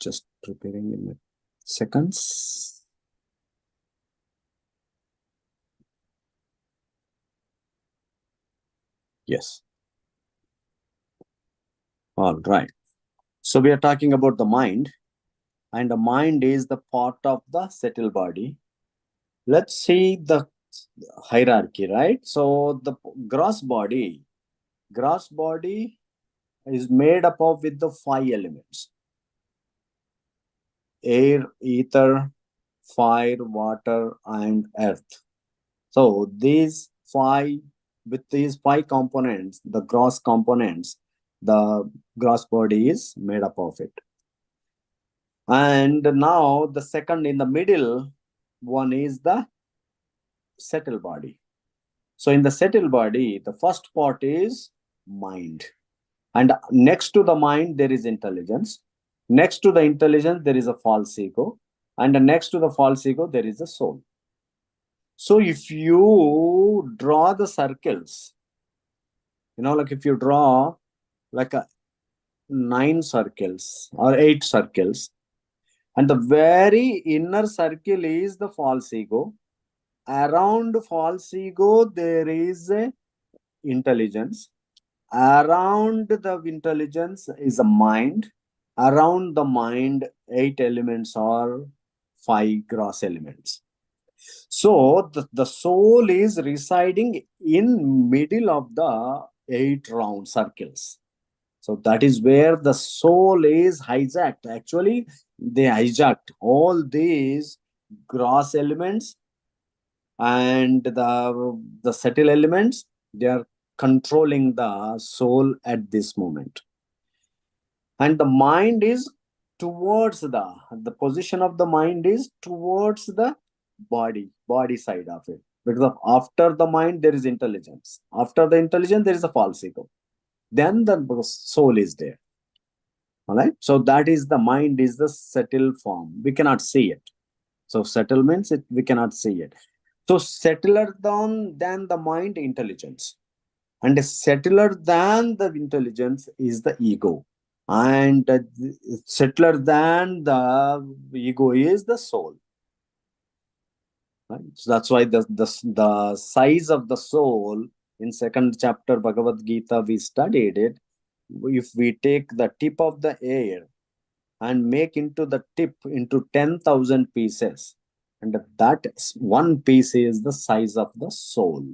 Just preparing in seconds. Yes. All right. So we are talking about the mind, and the mind is the part of the subtle body. Let's see the hierarchy, right? So the gross body is made up of with the 5 elements: air, ether, fire, water, and earth. So with these 5 components, the gross components, the gross body is made up of it. And now the second in the middle one is the subtle body. So in the subtle body, the first part is mind. And next to the mind, there is intelligence. Next to the intelligence, there is a false ego. And next to the false ego, there is a soul. So if you draw the circles, like if you draw like 9 circles or 8 circles, and the very inner circle is the false ego. Around false ego, there is a intelligence. Around the intelligence is a mind. Around the mind, 8 elements or 5 gross elements. So the soul is residing in middle of the 8 round circles. So that is where the soul is hijacked. Actually, they hijacked all these gross elements and the subtle elements. They are controlling the soul at this moment. And the mind is towards the position of the mind is towards the body side of it. Because after the mind, there is intelligence. After the intelligence, there is a false ego. Then the soul is there. All right. So that is the mind is the subtle form. We cannot see it. So subtle means we cannot see it. So settler than the mind, intelligence. And settler than the intelligence is the ego. And settler than the ego is the soul. Right? So that's why the size of the soul in second chapter Bhagavad Gita, we studied it. If we take the tip of the air and make into the tip into 10,000 pieces, and that one piece is the size of the soul.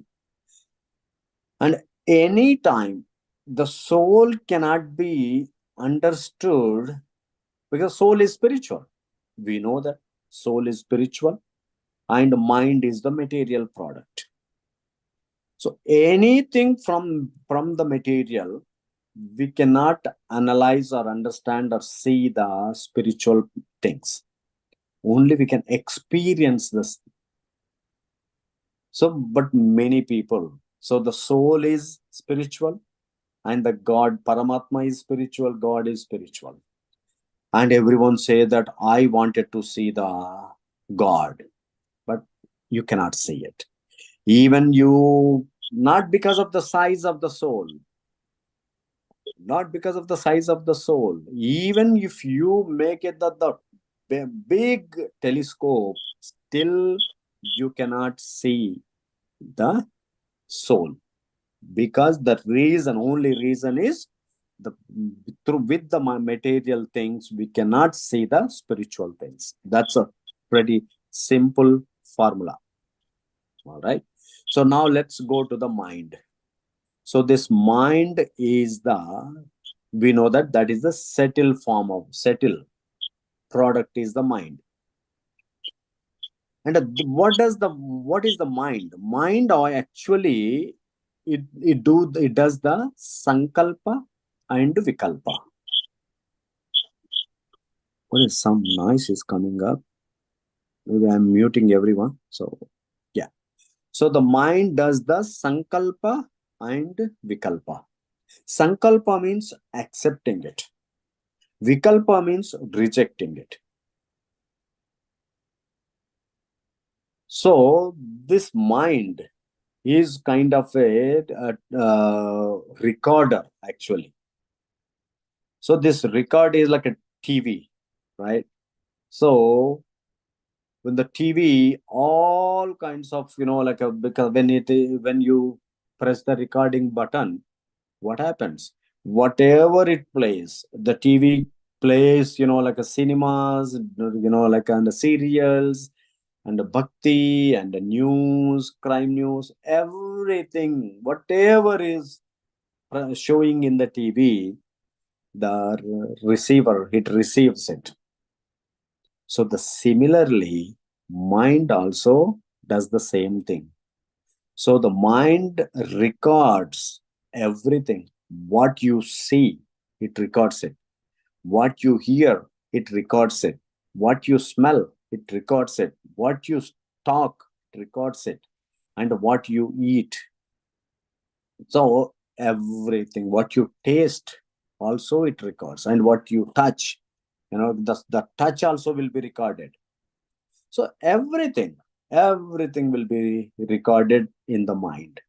And any time the soul cannot be understood, because soul is spiritual. We know that soul is spiritual and mind is the material product. So anything from the material, we cannot analyze or understand or see the spiritual things. Only we can experience this. So, but many people, so the soul is spiritual and the God, Paramatma is spiritual, God is spiritual. And everyone say that I wanted to see the God, but you cannot see it. Even you, not because of the size of the soul, not because of the size of the soul. Even if you make it the big telescope, still you cannot see the soul, because the only reason is with the material things we cannot see the spiritual things. That's a pretty simple formula. All right. So now let's go to the mind. So this mind is we know that is the subtle form of subtle product is the mind. And what is the mind? Mind, or actually it does the sankalpa and vikalpa. What is some noise is coming up? Maybe I'm muting everyone. So yeah. So the mind does the sankalpa and vikalpa. Sankalpa means accepting it. Vikalpa means rejecting it. So this mind is kind of a recorder, actually. So this record is like a TV. right? So when the TV, all kinds of, like because when you press the recording button, what happens? Whatever it plays, the TV plays, like a cinemas, like and the serials and the bhakti and the news, crime news, everything, whatever is showing in the TV, the receiver, it receives it. So the similarly, mind also does the same thing. So the mind records everything. What you see, it records it. What you hear, it records it. What you smell, it records it. What you talk, it records it. And what you eat. So everything, what you taste, also it records. And what you touch, the touch also will be recorded. So everything will be recorded in the mind.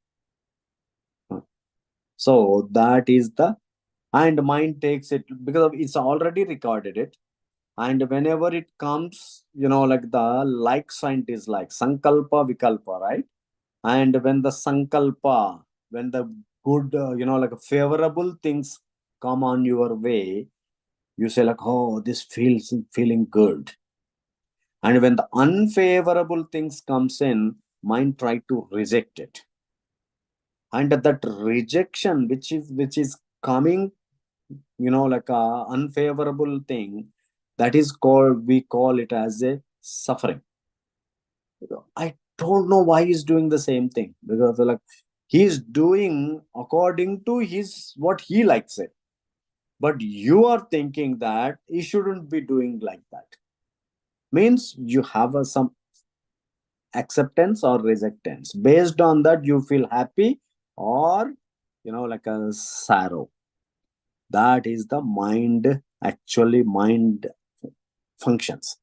So that is the, and mind takes it because it's already recorded it. And whenever it comes, like the like sign is like sankalpa vikalpa, right? And when the sankalpa, when the good, like favorable things come on your way, you say like, oh, this feels feeling good. And when the unfavorable things comes in, mind try to reject it. And that rejection, which is coming, like a unfavorable thing, that is called, we call it as a suffering. I don't know why he's doing the same thing, because like he's doing according to his what he likes it, but you are thinking that he shouldn't be doing like that. Means you have some acceptance or rejectance. Based on that, you feel happy or like a sorrow. That is the mind, actually mind functions.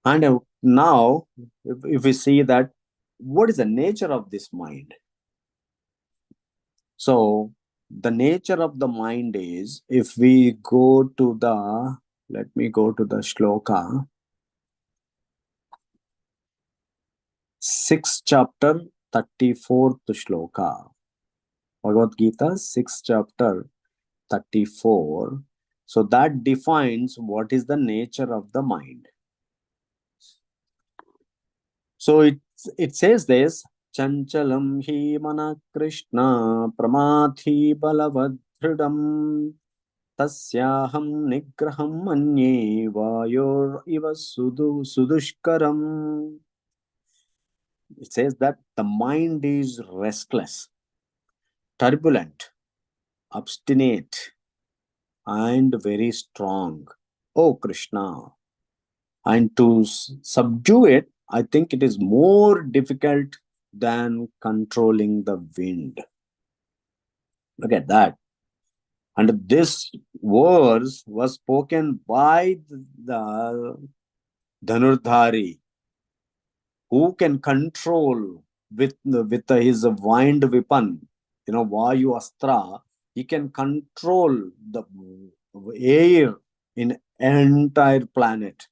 And now, if we see that, what is the nature of this mind? So the nature of the mind is, if we go to the, let me go to the shloka, 6th chapter, 34th shloka. Bhagavad Gita, 6th chapter, 34. So that defines what is the nature of the mind. So it says this, Chanchalam hi mana Krishna pramathi balavadhridam tasyaham nigraham manye vayor iva sudushkaram. It says that the mind is restless, turbulent, obstinate, and very strong. Oh Krishna. And to subdue it, I think it is more difficult than controlling the wind. Look at that. And this verse was spoken by the Dhanurdhari, who can control with his wind weapon, Vayu Astra. He can control the air in entire planet.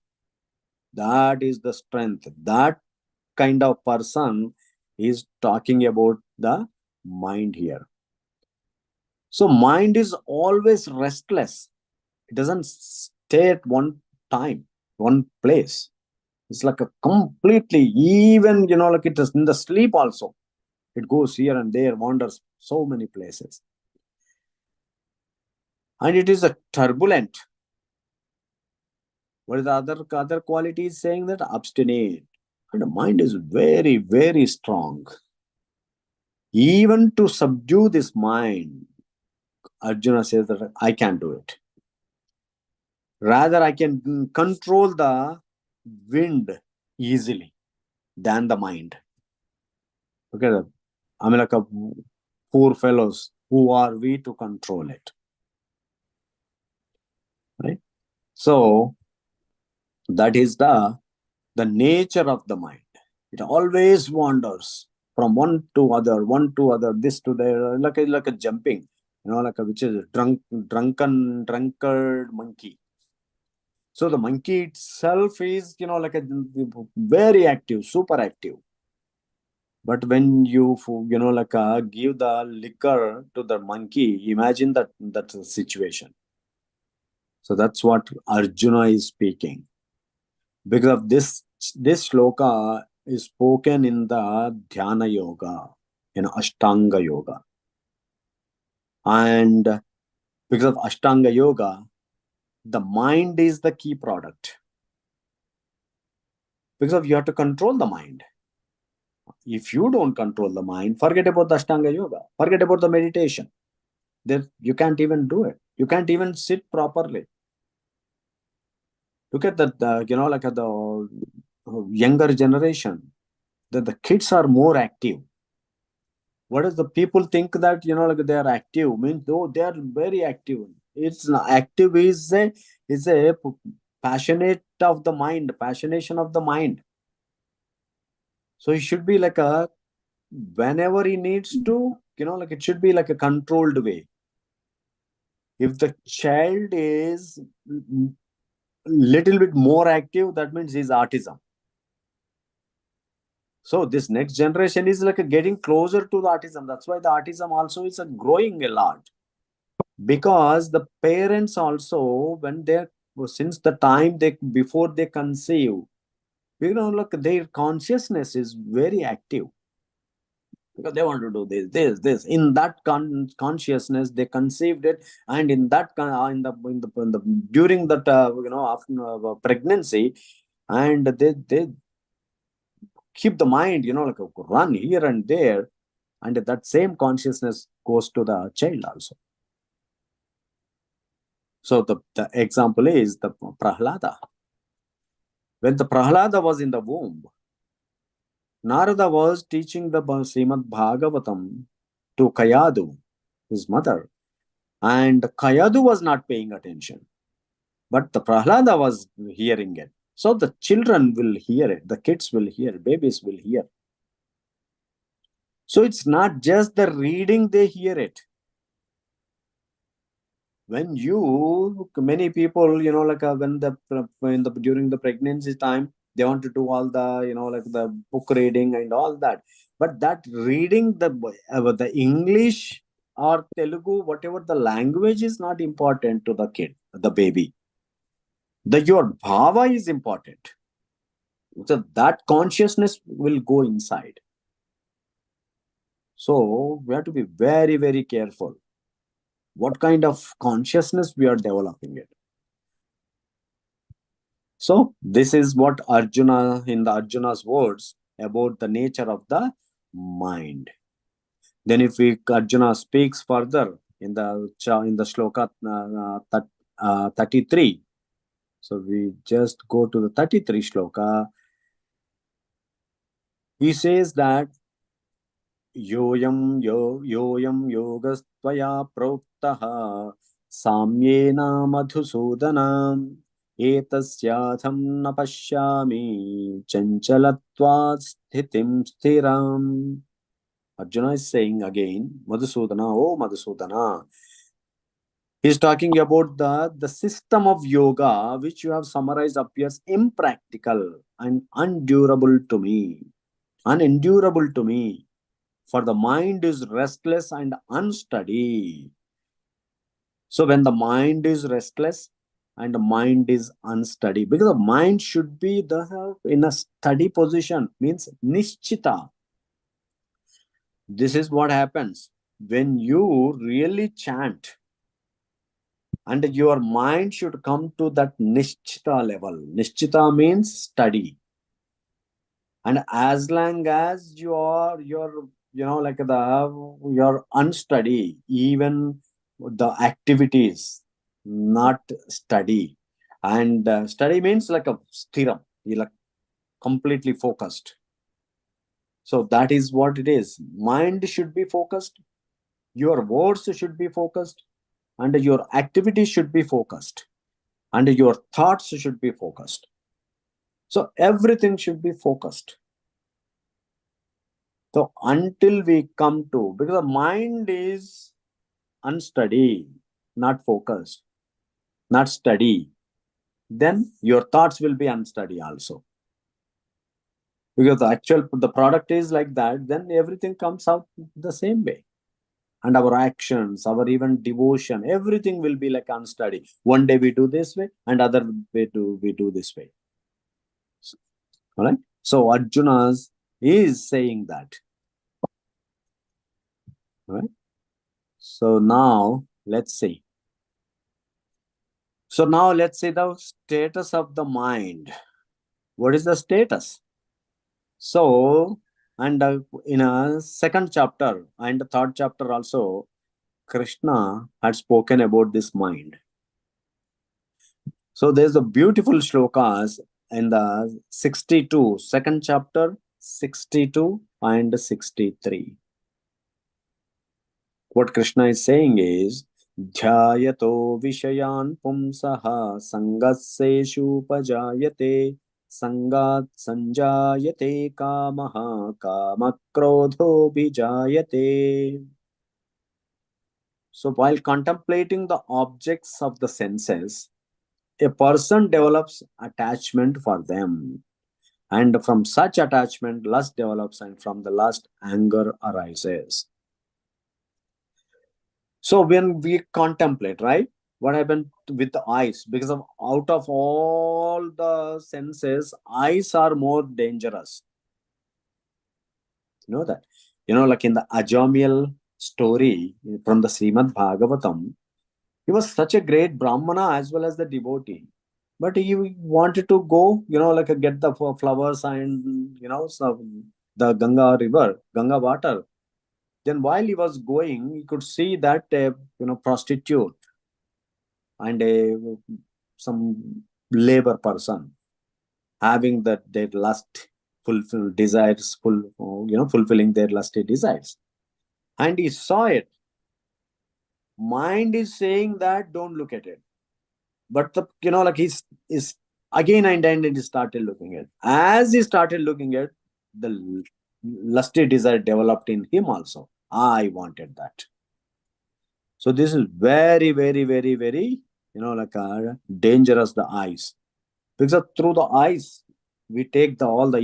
That is the strength. That kind of person is talking about the mind here. So mind is always restless. It doesn't stay at one time, one place. It's like a completely, even, like it is in the sleep also. It goes here and there, wanders so many places. And it is a turbulent. What is the other qualities saying that? Obstinate. And the mind is very, very strong. Even to subdue this mind, Arjuna says that I can't do it. Rather, I can control the wind easily than the mind. Okay, I mean, like a poor fellows, who are we to control it? Right? So that is the nature of the mind. It always wanders from one to other, this to there, like a jumping, like a, which is drunkard monkey. So the monkey itself is, like a very active, super active. But when you, like give the liquor to the monkey, imagine that's the situation. So that's what Arjuna is speaking. Because of this shloka is spoken in the Dhyana Yoga, Ashtanga Yoga. And because of Ashtanga Yoga, the mind is the key product. Because of you have to control the mind. If you don't control the mind, forget about the Ashtanga Yoga, forget about the meditation. Then you can't even do it. You can't even sit properly. Look at like at the younger generation, that the kids are more active. What does the people think that, like they are active? Means, though they are very active. It's not, active is a passionate of the mind, passionation of the mind. So he should be like a, whenever he needs to, like it should be like a controlled way. If the child is little bit more active, that means he's autism. So this next generation is like getting closer to the autism. That's why the autism also is growing a lot, because the parents also, when they're, since the time they, before they conceive, look, their consciousness is very active, because they want to do this. In that consciousness, they conceived it, and in that in the during that after pregnancy, and they keep the mind, like run here and there, and that same consciousness goes to the child also. So the example is the Prahlada. When the Prahlada was in the womb, Narada was teaching the Srimad Bhagavatam to Kayadu, his mother, and Kayadu was not paying attention, but the Prahlada was hearing it. So the children will hear it, the kids will hear, babies will hear. So it's not just the reading, they hear it. When you, many people, like when during the pregnancy time, they want to do all the, like the book reading and all that. But that reading, the English or Telugu, whatever the language, is not important to the kid, the baby. Your bhava is important. So that consciousness will go inside. So we have to be very, very careful what kind of consciousness we are developing it. So this is what Arjuna, in the Arjuna's words, about the nature of the mind. Then if Arjuna speaks further in the shloka 33. So we just go to the 33 shloka. He says that yoyam yogastvaya proktaha samyena madhusudanam एतस्याथं न पश्यामि चञ्चलत्वात् स्थितिं स्थिराम्. Arjuna is saying again, Madhusudana, oh Madhusudana. He's talking about the system of yoga which you have summarized appears impractical and undurable to me. Unendurable to me. For the mind is restless and unsteady. So when the mind is restless and the mind is unsteady, because the mind should be in a steady position, means nishchita. This is what happens when you really chant, and your mind should come to that nishchita level. Nishchita means steady. And as long as you're like you're unsteady, even the activities not steady. And steady means like a sthiram, you're like completely focused. So that is what it is. Mind should be focused, your words should be focused, and your activities should be focused, and your thoughts should be focused. So everything should be focused. So until we come to, because the mind is unsteady, not focused, not steady. then your thoughts will be unsteady also. Because the product is like that, then everything comes out the same way. And our actions, our even devotion, everything will be like unsteady. One day we do this way, and other way we do this way. All right. So Arjuna's is saying that. All right. So now let's see. So now let's see the status of the mind. What is the status? So, and in a second chapter and the third chapter also, Krishna had spoken about this mind. So there's a beautiful shlokas in the 62, second chapter, 62 and 63. What Krishna is saying is, Dhyayato Vishayan Pumsaha Sangaseshu Pajayate Sangat Sanjayate Kamaha Kamakrodho Bijayate. So while contemplating the objects of the senses, a person develops attachment for them. And from such attachment, lust develops, and from the lust, anger arises. So when we contemplate, right, what happened with the eyes? Because of out of all the senses, eyes are more dangerous. You know that? Like in the Ajamiel story from the Srimad Bhagavatam, he was such a great Brahmana as well as the devotee. But he wanted to go, like get the flowers and, the Ganga river, Ganga water. Then while he was going, he could see that, prostitute and some labor person having that their lust fulfill desires, fulfilling their lusty desires. And he saw it. Mind is saying that don't look at it. But the like he's again and then he started looking at. As he started looking at, the lusty desire developed in him also. I wanted that. So this is very, very, very, very, like dangerous, the eyes. Because through the eyes, we take all the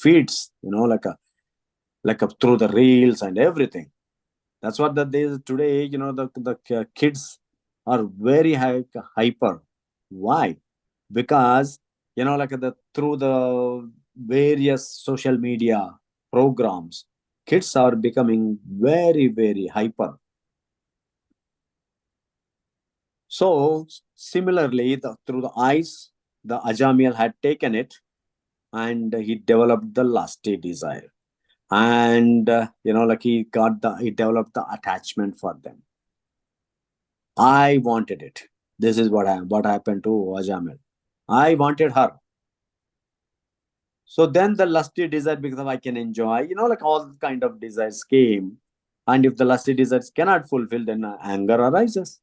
feeds, through the reels and everything. That's what today, the kids are very hyper. Why? Because, through the various social media programs, kids are becoming very, very hyper. So similarly, through the eyes, the Ajamiel had taken it, and he developed the lusty desire. And he developed the attachment for them. I wanted it. This is what happened to Ajamiel. I wanted her. So then the lusty desire, because I can enjoy, all kind of desires came. And if the lusty desires cannot fulfill, then anger arises.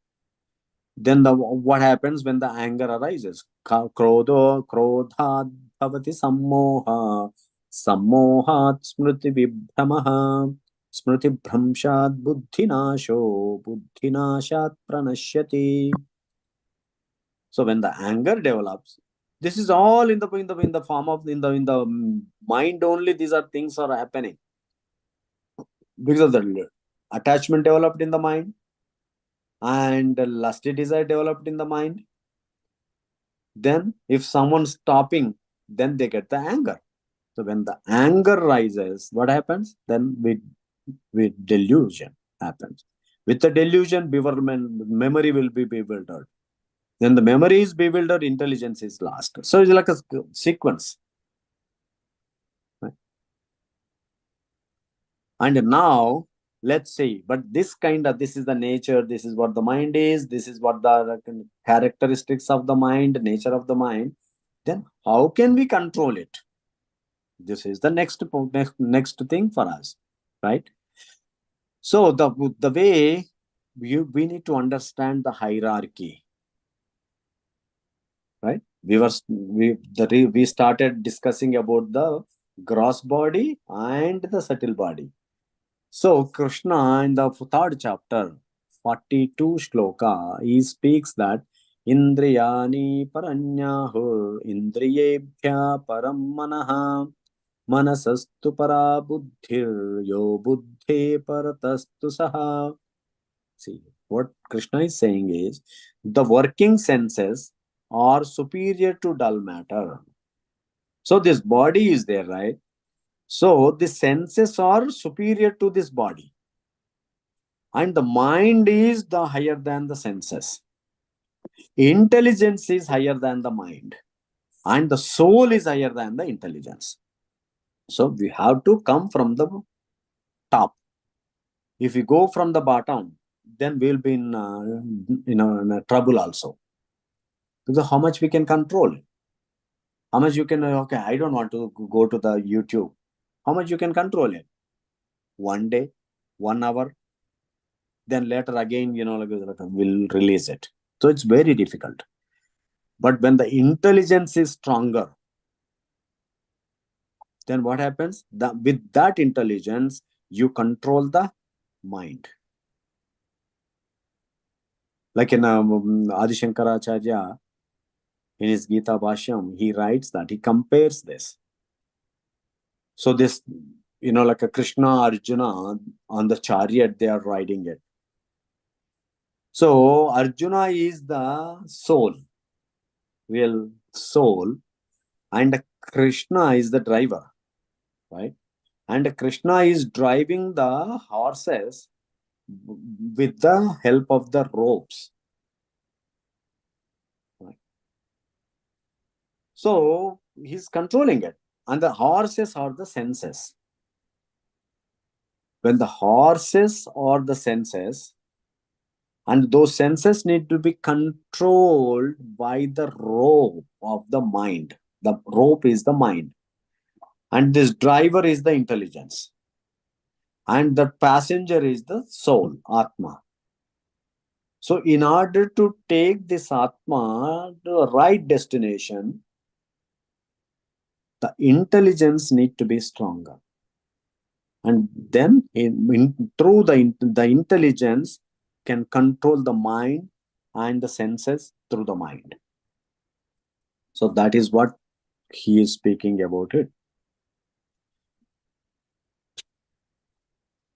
Then what happens when the anger arises? Krodho krodhat bhavati sammoha sammohat smriti vibhramaha smriti bhramshat buddhinasho buddhinashat pranashyati. So when the anger develops, this is all in the form of in the mind only. These are things are happening because of the attachment developed in the mind and the lusty desire developed in the mind. Then if someone's stopping, then they get the anger. So when the anger rises, what happens? Then with delusion happens. With the delusion, bewilderment, memory will be bewildered. Then the memory is bewildered, intelligence is lost. So it's like a sequence. Right? And now let's see, but this is the nature, this is what the mind is, this is what the characteristics of the mind, nature of the mind. Then how can we control it? This is the next thing for us, right? So the way we need to understand the hierarchy, right? We started discussing about the gross body and the subtle body. So Krishna in the third chapter, 42 shloka, he speaks that Indriyani paranyahur indriyebhya param manaha manasastu para buddhir yo buddhe paratastu saha. See, what Krishna is saying is the working senses are superior to dull matter. So this body is there, right? So the senses are superior to this body. And the mind is the higher than the senses. Intelligence is higher than the mind. And the soul is higher than the intelligence. So we have to come from the top. If we go from the bottom, then we'll be in trouble also. Because how much we can control, how much you can, okay, I don't want to go to the YouTube. How much you can control it? One day, 1 hour, then later again, we'll release it. So it's very difficult. But when the intelligence is stronger, then what happens? With that intelligence, you control the mind. Like in Adi Shankaracharya, in his Gita Bhashyam, he writes that, he compares this. So this, like a Krishna, Arjuna on the chariot, they are riding it. So Arjuna is the soul, real soul, and Krishna is the driver, right? And Krishna is driving the horses with the help of the ropes. Right? So he's controlling it, and the horses are the senses. When the horses are the senses, and those senses need to be controlled by the rope of the mind. The rope is the mind. And this driver is the intelligence. And the passenger is the soul, Atma. So in order to take this Atma to the right destination, the intelligence need to be stronger. And then through the intelligence can control the mind and the senses through the mind. So that is what he is speaking about it.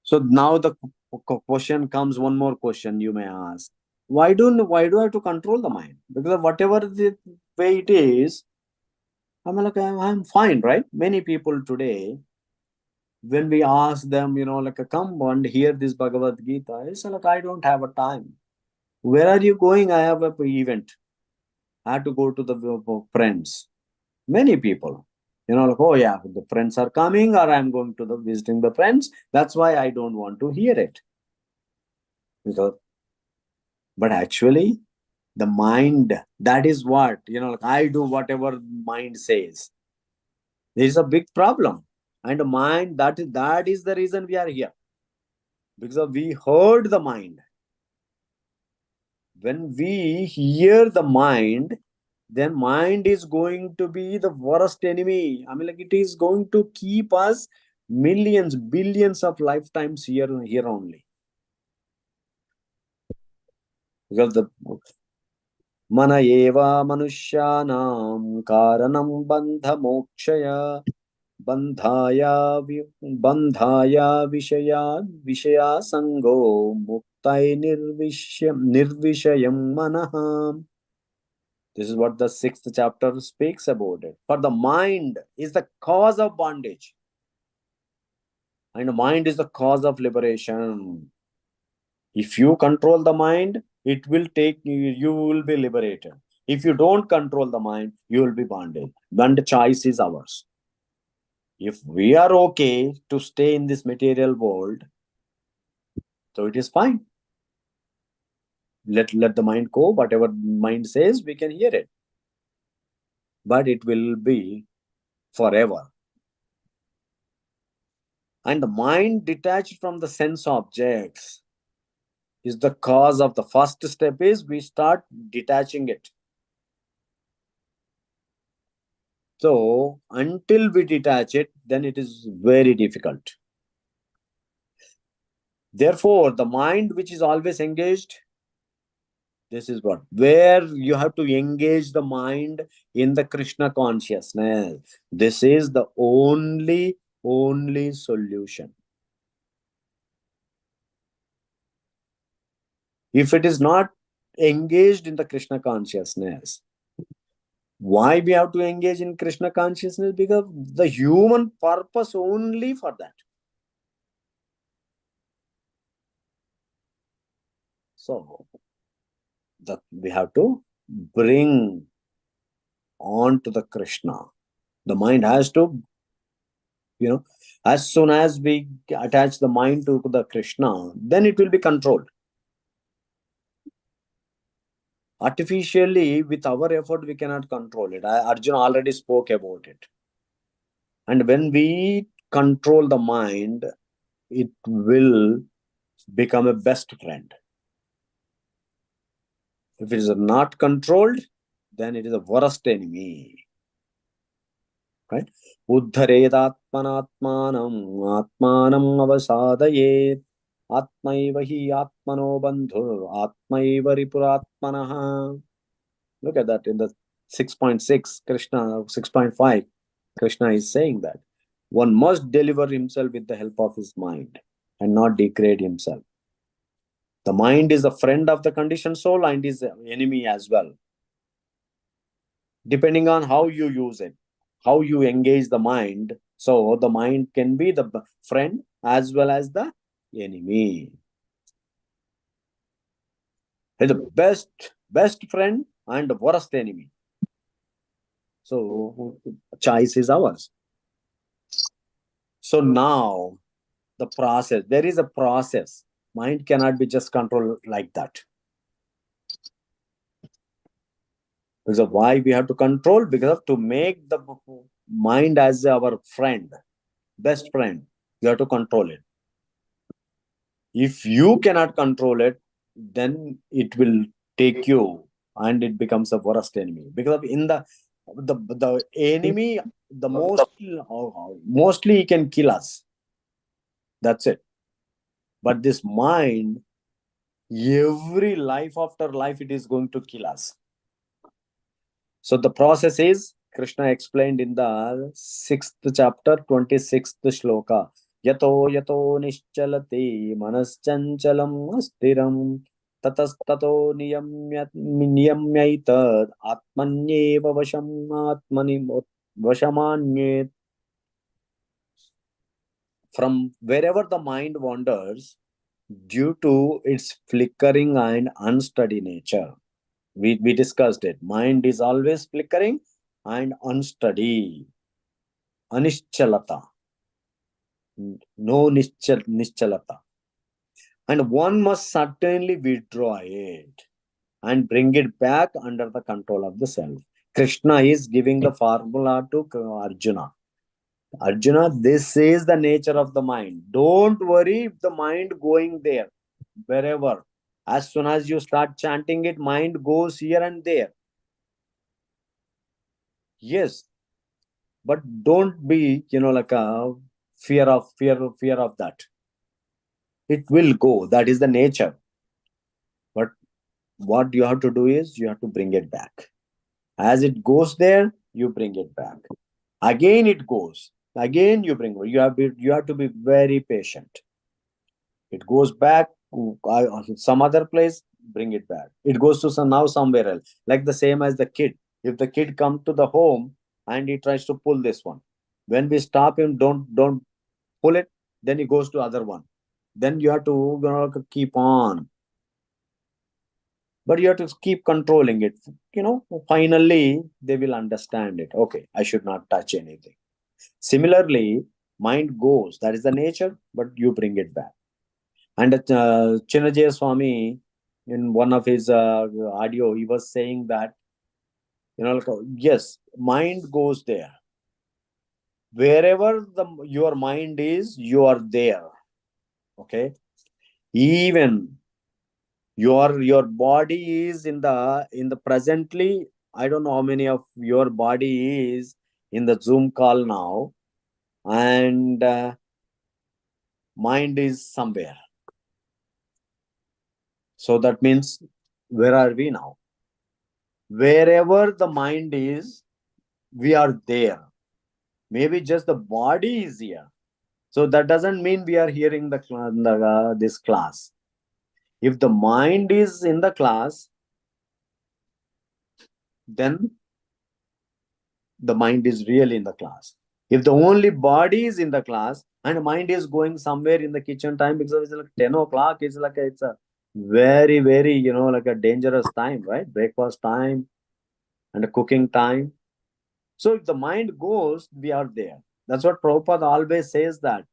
So now the question comes, one more question you may ask. Why do I have to control the mind? Because whatever the way it is, I'm fine, right? Many people today, when we ask them, come and hear this Bhagavad Gita, it's like, I don't have a time. Where are you going? I have an event. I have to go to the friends. Many people, oh yeah, the friends are coming, or I'm going to the visiting the friends. That's why I don't want to hear it. Because, but actually, the mind, that is what, I do whatever mind says. There is a big problem. And the mind, that is the reason we are here. Because we heard the mind. When we hear the mind, then mind is going to be the worst enemy. It is going to keep us millions, billions of lifetimes here only. Because the mana eva manushyanam karanam bandha mokshaya bandhaya vishaya sango muktai nirvishayam manaham. This is what the 6th chapter speaks about it. For the mind is the cause of bondage. And the mind is the cause of liberation. If you control the mind, it will take you will be liberated. If you don't control the mind, you will be bonded. Then the choice is ours. If we are okay to stay in this material world, so it is fine. Let the mind go. Whatever mind says, we can hear it. But it will be forever. And the mind detached from the sense objects is the cause of the first step is we start detaching it. So until we detach it, then it is very difficult. Therefore, the mind which is always engaged This is what, where you have to engage the mind in the Krishna consciousness. This is the only solution. If it is not engaged in the Krishna consciousness, why we have to engage in Krishna consciousness? Because the human purpose only for that. So we have to bring on to the Krishna. The mind has to, as soon as we attach the mind to the Krishna, then it will be controlled. Artificially, with our effort, we cannot control it. Arjuna already spoke about it. And when we control the mind, it will become a best friend. If it is not controlled, then it is a worst enemy. Right? Uddharedatmanatmanam atmanam avasadayet atmaiva hi atmano bandhur atmaiva ripuratmanaha. Look at that in the 6.6 Krishna, 6.5 Krishna is saying that one must deliver himself with the help of his mind and not degrade himself. The mind is a friend of the conditioned soul and is an enemy as well, depending on how you use it, how you engage the mind. So the mind can be the friend as well as the enemy. It's the best friend and the worst enemy. So choice is ours. So now the process, there is a process. Mind cannot be just controlled like that. Because of why we have to control, because of to make the mind as our friend, best friend, you have to control it. If you cannot control it, then it will take you and it becomes a worst enemy. Because of in the enemy, the mostly he can kill us. That's it. But this mind, every life after life, it is going to kill us. So the process is Krishna explained in the 6th chapter, 26th shloka. Yato yato nischalati manaschanchalam astiram tatastato niyamyaitad atmanyeva vashamani vashamanyet. From wherever the mind wanders, due to its flickering and unsteady nature, we discussed it. Mind is always flickering and unsteady. Anischalata. No nischalata. And one must certainly withdraw it and bring it back under the control of the self. Krishna is giving the formula to Arjuna. Arjuna, this is the nature of the mind. Don't worry if the mind going there, wherever. As soon as you start chanting it, mind goes here and there. Yes, but don't be, like a fear of that. It will go. That is the nature. But what you have to do is you have to bring it back. As it goes there, you bring it back. Again, it goes. Again, you bring it. You have to be very patient. It goes back some other place, bring it back. It goes to somewhere else. Like the same as the kid. If the kid come to the home and he tries to pull this one, when we stop him, don't pull it. Then he goes to other one. Then you have to keep on. But you have to keep controlling it. Finally they will understand it. Okay, I should not touch anything. Similarly, mind goes. That is the nature, but you bring it back. And Chinnajaya Swami, in one of his audio, he was saying that, yes, mind goes there. Wherever your mind is, you are there. Okay. Even your body is in the presently, I don't know how many of your body is in the Zoom call now, and mind is somewhere. So that means where are we now? Wherever the mind is, we are there. Maybe just the body is here. So that doesn't mean we are hearing this class. If the mind is in the class, then the mind is really in the class. If the only body is in the class and mind is going somewhere in the kitchen time, because it's like 10 o'clock, it's a very, very, like a dangerous time, right? Breakfast time and a cooking time. So if the mind goes, we are there. That's what Prabhupada always says, that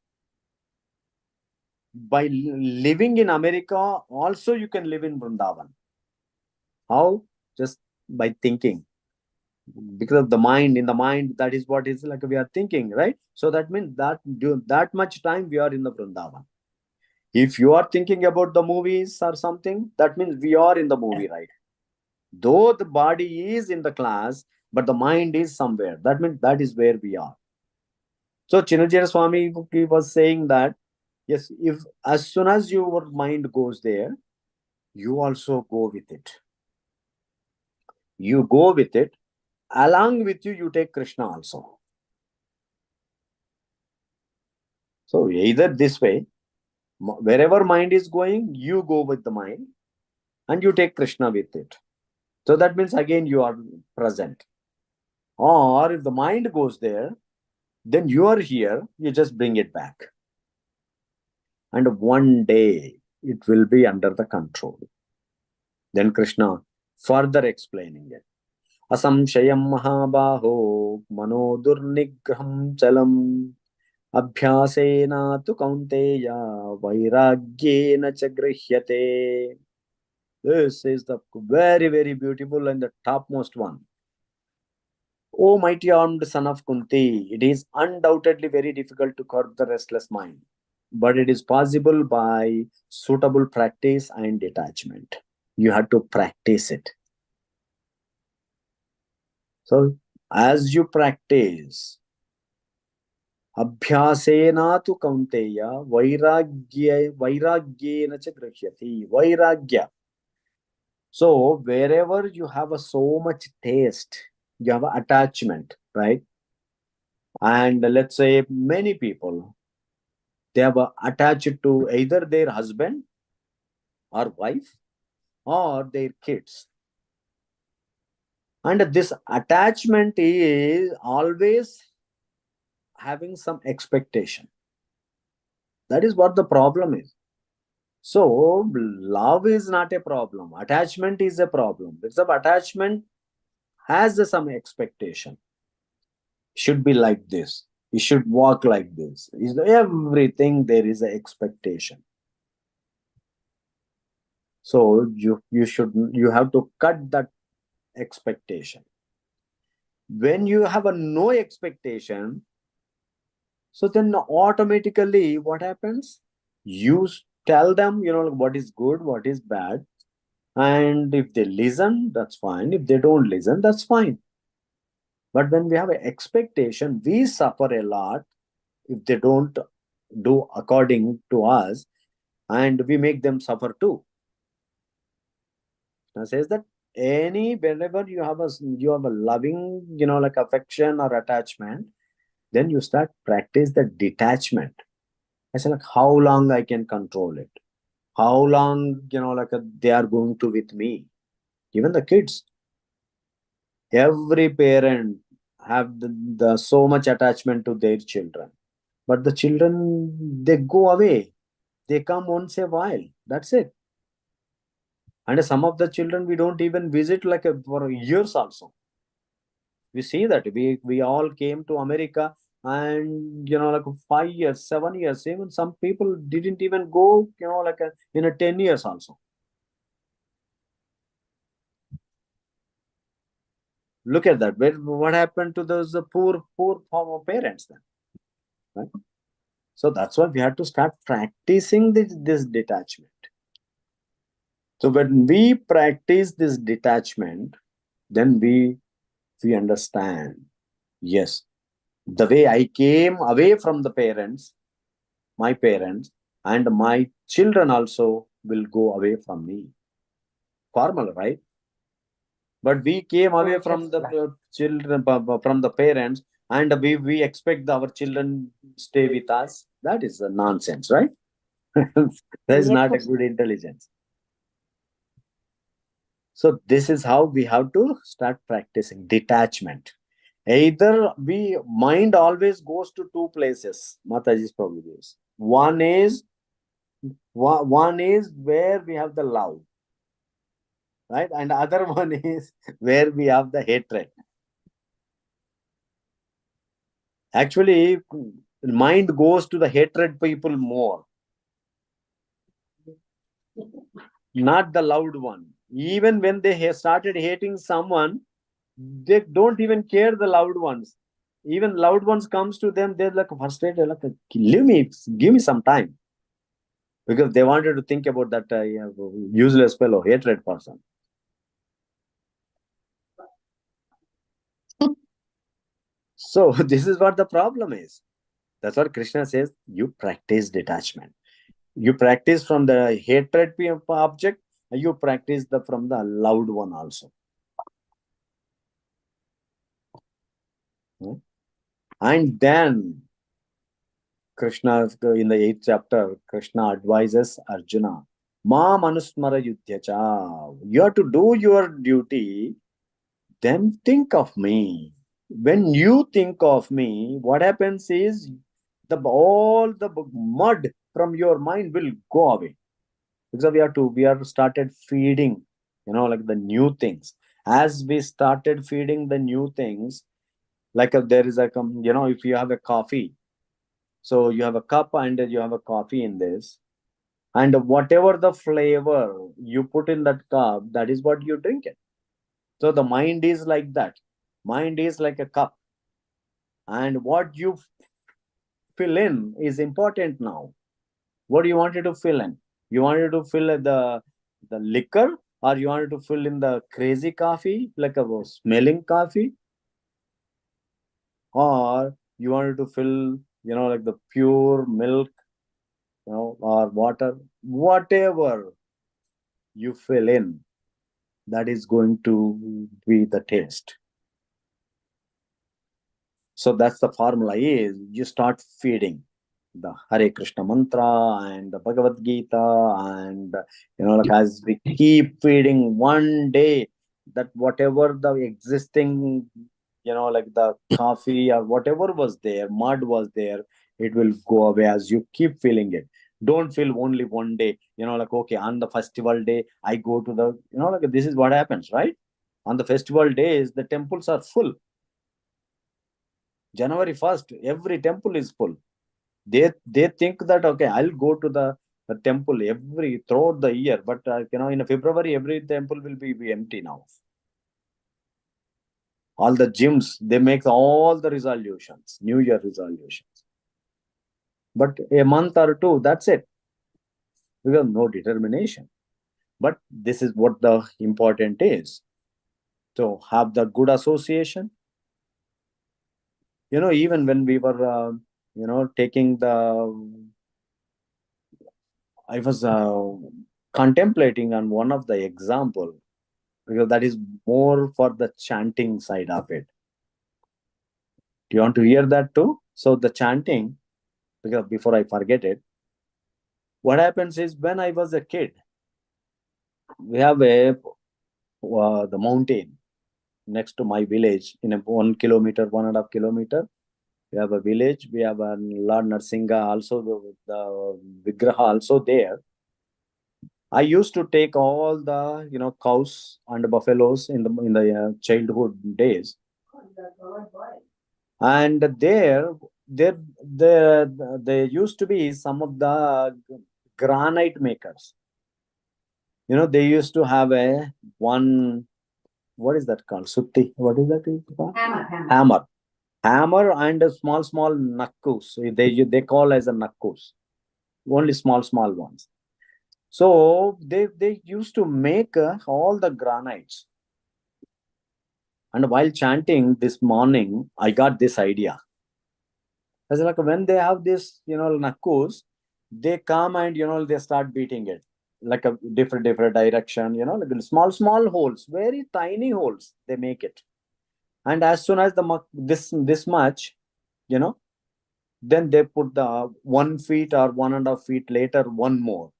by living in America, also you can live in Vrindavan. How? Just by thinking. Because of the mind, in the mind, that is what is like we are thinking, right? So that means that that much time we are in the Vrindavan. If you are thinking about the movies or something, that means we are in the movie, right? Though the body is in the class, but the mind is somewhere. That means that is where we are. So Chinajira Swami, he was saying that, yes, if as soon as your mind goes there, you also go with it. You go with it. Along with you, you take Krishna also. So either this way, wherever mind is going, you go with the mind and you take Krishna with it. So that means again you are present. Or if the mind goes there, then you are here, you just bring it back. And one day it will be under the control. Then Krishna further explaining it. Asamshayam mahabaho mano durnigraham chalam abhyasena tu kaunteya vairagyena cha grihyate. This is the very, very beautiful and the topmost one. O mighty armed son of Kunti, it is undoubtedly very difficult to curb the restless mind, but it is possible by suitable practice and detachment. You have to practice it. So, as you practice, abhyasena tu kaunteya vairagyena cha grihhyati. Vairagya. So, wherever you have so much taste, you have attachment, right? And let's say many people, they have attached to either their husband or wife or their kids. And this attachment is always having some expectation. That is what the problem is. So, love is not a problem. Attachment is a problem. Because of attachment has some expectation. Should be like this. You should walk like this. Is everything there is an expectation. So you have to cut that expectation. When you have a no expectation, so then automatically what happens? You tell them, what is good, what is bad, and if they listen, that's fine. If they don't listen, that's fine. But when we have an expectation, we suffer a lot if they don't do according to us, and we make them suffer too. Now says that whenever you have a loving, like affection or attachment, then you start practice the detachment. I say, like, how long I can control it? How long, they are going to with me? Even the kids, every parent have the so much attachment to their children, but the children, they go away. They come once a while. That's it. And some of the children we don't even visit like for years also. We see that we all came to America, and like 5 years, 7 years, even some people didn't even go, like in a 10 years also. Look at that. What happened to those poor former parents then? Right? So that's why we have to start practicing this detachment. So when we practice this detachment, then we understand, yes, the way I came away from the parents, my parents, and my children also will go away from me. Formal, right? But we came away from the children, from the parents, and we expect our children stay with us. That is a nonsense, right? That is not a good intelligence. So this is how we have to start practicing detachment. Either we mind always goes to two places. Mataji's probably is. One is where we have the love, right? And other one is where we have the hatred. Actually, mind goes to the hatred people more, not the loved one. Even when they have started hating someone, they don't even care the loved ones. Even loved ones comes to them, they're like frustrated, like, leave me, give me some time, because they wanted to think about that useless fellow, hatred person. So this is what the problem is. That's what Krishna says. You practice detachment. You practice from the hatred object. You practice from the loved one also. Hmm? And then Krishna, in the 8th chapter, Krishna advises Arjuna, Ma manusmara yudhyacha. You have to do your duty, then think of me. When you think of me, what happens is all the mud from your mind will go away. Because we are started feeding, like the new things. As we started feeding the new things, like there is a, if you have a coffee, so you have a cup and you have a coffee in this, and whatever the flavor you put in that cup, that is what you drink it. So the mind is like that. Mind is like a cup, and what you fill in is important now. What do you wanted to fill in? You wanted to fill the liquor, or you wanted to fill in the crazy coffee, like a smelling coffee, or you wanted to fill, like the pure milk, or water, whatever you fill in, that is going to be the taste. So that's the formula is you start feeding the Hare Krishna mantra and the Bhagavad Gita, and like as we keep feeding one day, that whatever the existing, like the coffee or whatever was there, mud was there, it will go away as you keep feeling it. Don't feel only one day, like okay, on the festival day, I go to the, like this is what happens, right? On the festival days, the temples are full. January 1st, every temple is full. They think that okay, I'll go to the temple every throughout the year, but in February every temple will be empty now. All the gyms, they make all the resolutions, New Year resolutions, but a month or two, that's it. We have no determination. But this is what the important is, to have the good association. Even when we were taking the, I was contemplating on one of the example, because that is more for the chanting side of it. Do you want to hear that too? So the chanting, because before I forget it, what happens is when I was a kid, we have the mountain next to my village in a 1 kilometer, 1.5 kilometer. We have a village. We have a Lord Narsinga also, the Vigraha also there. I used to take all the cows and buffaloes in the childhood days, and there used to be some of the granite makers. They used to have a one, what is that called, sutti, what is that called? Hammer and a small nakkus. They call as a nakkus, only small ones. So they used to make all the granites. And while chanting this morning, I got this idea. It's like when they have this, nakkus, they come and they start beating it. like a different direction, like small holes, very tiny holes they make it. And as soon as this much, you know then they put the 1 feet or 1.5 feet later one more.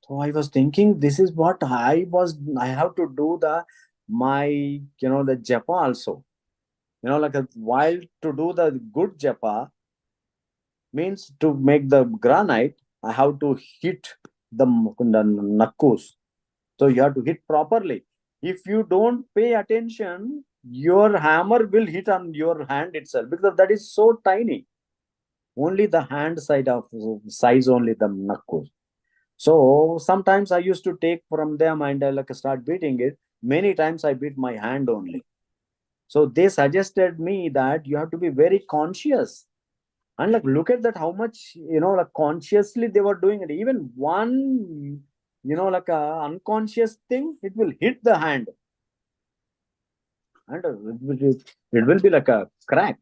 So I was thinking, this is what I have to do my the japa also. Like while to do the good japa means to make the granite, I have to hit the nakkus. So you have to hit properly. If you don't pay attention, your hammer will hit on your hand itself, because that is so tiny. Only the hand side of size, only the nakkus. So sometimes I used to take from them and I like start beating it. Many times I beat my hand only. So they suggested me that you have to be very conscious, and like look at that, how much like consciously they were doing it. Even one like a unconscious thing, it will hit the hand, and it will be like a crack.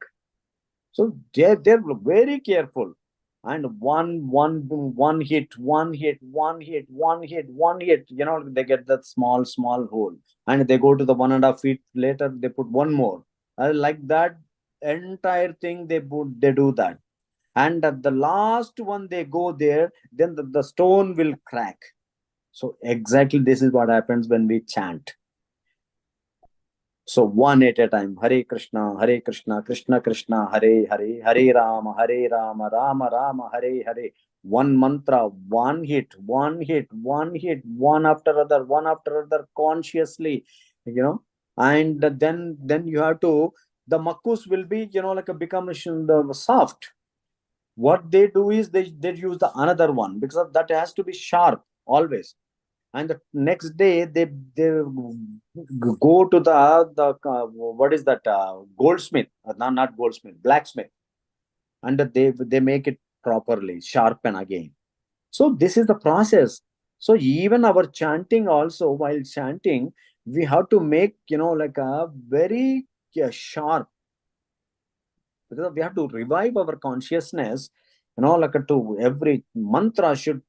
So they're very careful. And one hit, one hit, they get that small hole, and they go to the 1.5 feet later, they put one more. Like that entire thing, they do that. And at the last one they go there, then the stone will crack. So exactly this is what happens when we chant. So one at a time. Hare Krishna, Hare Krishna, Krishna Krishna, Hare Hare, Hare Rama, Hare Rama, Rama Rama, Hare Hare. One mantra, one hit, one after other, consciously, and then you have to, the makkus will be, like a become the soft. What they do is they use the another one, because that has to be sharp always. And the next day they go to the what is that, goldsmith, not goldsmith, blacksmith, and they make it properly sharpen again. So this is the process. So even our chanting also, while chanting, we have to make, like a very sharp, because we have to revive our consciousness, like to every mantra should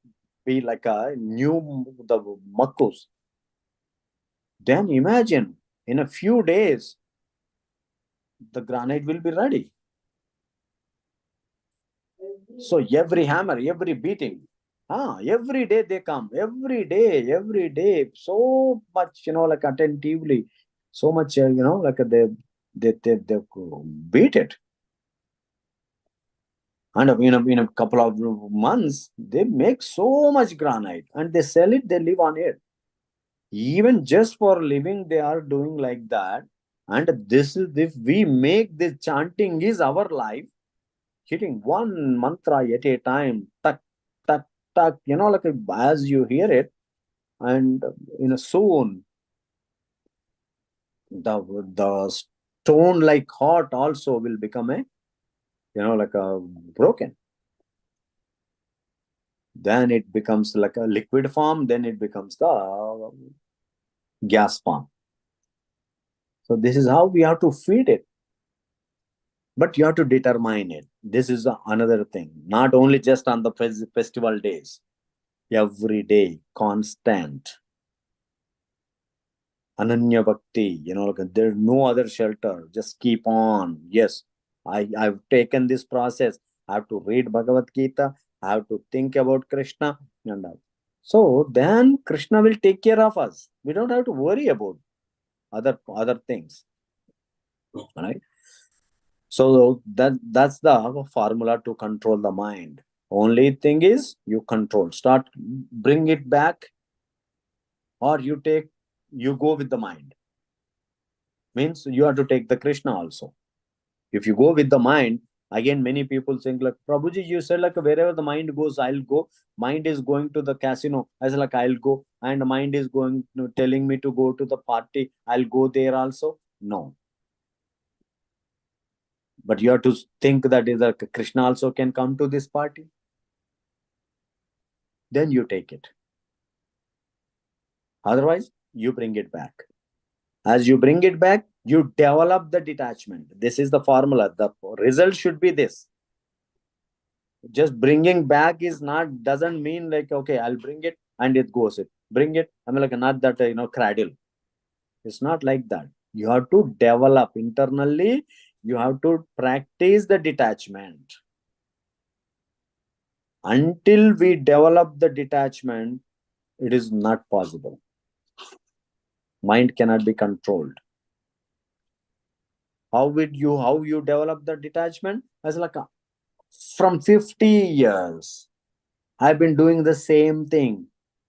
be like a new, the makkus. Then imagine, in a few days the granite will be ready. So every hammer, every beating, every day they come, every day, so much, like attentively, so much, like they beat it. And in a couple of months, they make so much granite and they sell it, they live on it. Even just for living, they are doing like that. And this is, if we make this chanting is our life, hitting one mantra at a time, tak, tak, tak, like as you hear it, and soon the stone like heart also will become a, like a broken. Then it becomes like a liquid form, then it becomes the gas form. So this is how we have to feed it. But you have to determine it. This is another thing. Not only just on the festival days, every day, constant. Ananya Bhakti, like there's no other shelter. Just keep on. Yes, I've taken this process. I have to read Bhagavad Gita. I have to think about Krishna. And so then Krishna will take care of us. We don't have to worry about other things. Right? So that's the formula to control the mind. Only thing is you control. Start, bring it back, or you go with the mind. Means you have to take the Krishna also. If you go with the mind, again many people think like, Prabhuji, you said like wherever the mind goes, I'll go. Mind is going to the casino. I said like I'll go, and the mind is going telling me to go to the party. I'll go there also. No. But you have to think that is like Krishna also can come to this party. Then you take it. Otherwise, you bring it back. As you bring it back, you develop the detachment. This is the formula. The result should be this. Just bringing back is not, doesn't mean like, okay, I'll bring it, and it goes it. Bring it. I mean, like not that cradle. It's not like that. You have to develop internally. You have to practice the detachment. Until we develop the detachment, it is not possible. Mind cannot be controlled. How you develop the detachment? As like from 50 years, I've been doing the same thing.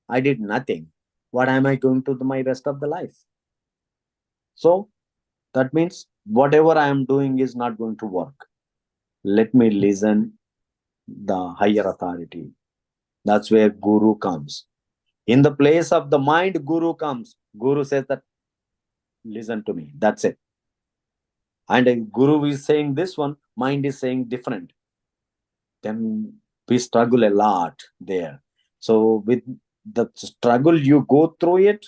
I did nothing. What am I going to do my rest of the life? So that means whatever I am doing is not going to work. Let me listen the higher authority. That's where guru comes. In the place of the mind, guru comes. Guru says that, listen to me. That's it. And a guru is saying this one, mind is saying different. Then we struggle a lot there. So with the struggle you go through it,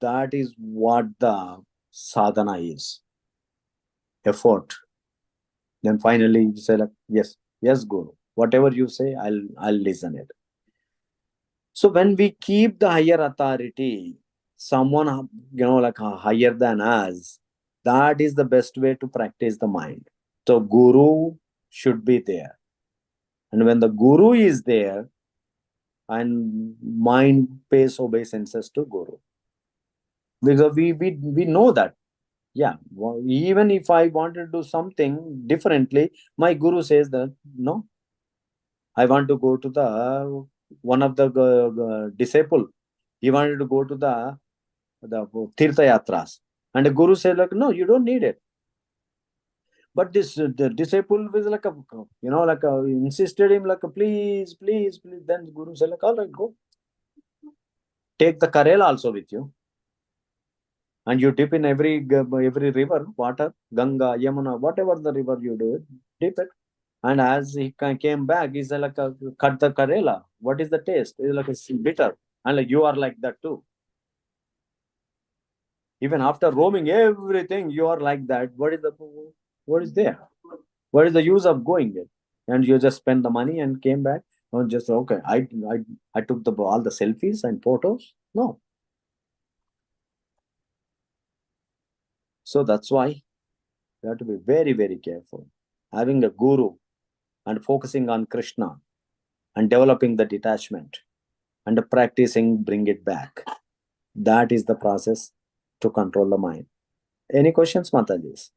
that is what the sadhana is. Effort. Then finally you say like, yes, yes, guru. Whatever you say, I'll listen it. So when we keep the higher authority, someone like higher than us, that is the best way to practice the mind. So guru should be there. And when the guru is there, and mind pays obeisances to guru. Because we know that. Yeah, even if I want to do something differently, my guru says that no, I want to go to the one of the disciple. He wanted to go to the Tirtha Yatras. And the Guru said, like, no, you don't need it. But this the disciple was like insisted him like, please, please, please. Then Guru said, like, all right, go. Take the Karela also with you. And you dip in every river, water, Ganga, Yamuna, whatever the river you do it, dip it. And as he came back, he said, like, cut the Karela. What is the taste? It's like it's bitter. And like, you are like that too. Even after roaming everything, you are like that. What is there? What is the use of going there? And you just spend the money and came back. And just okay, I took all the selfies and photos. No. So that's why you have to be very, very careful. Having a guru and focusing on Krishna and developing the detachment and practicing bring it back. That is the process to control the mind. Any questions, Mataji?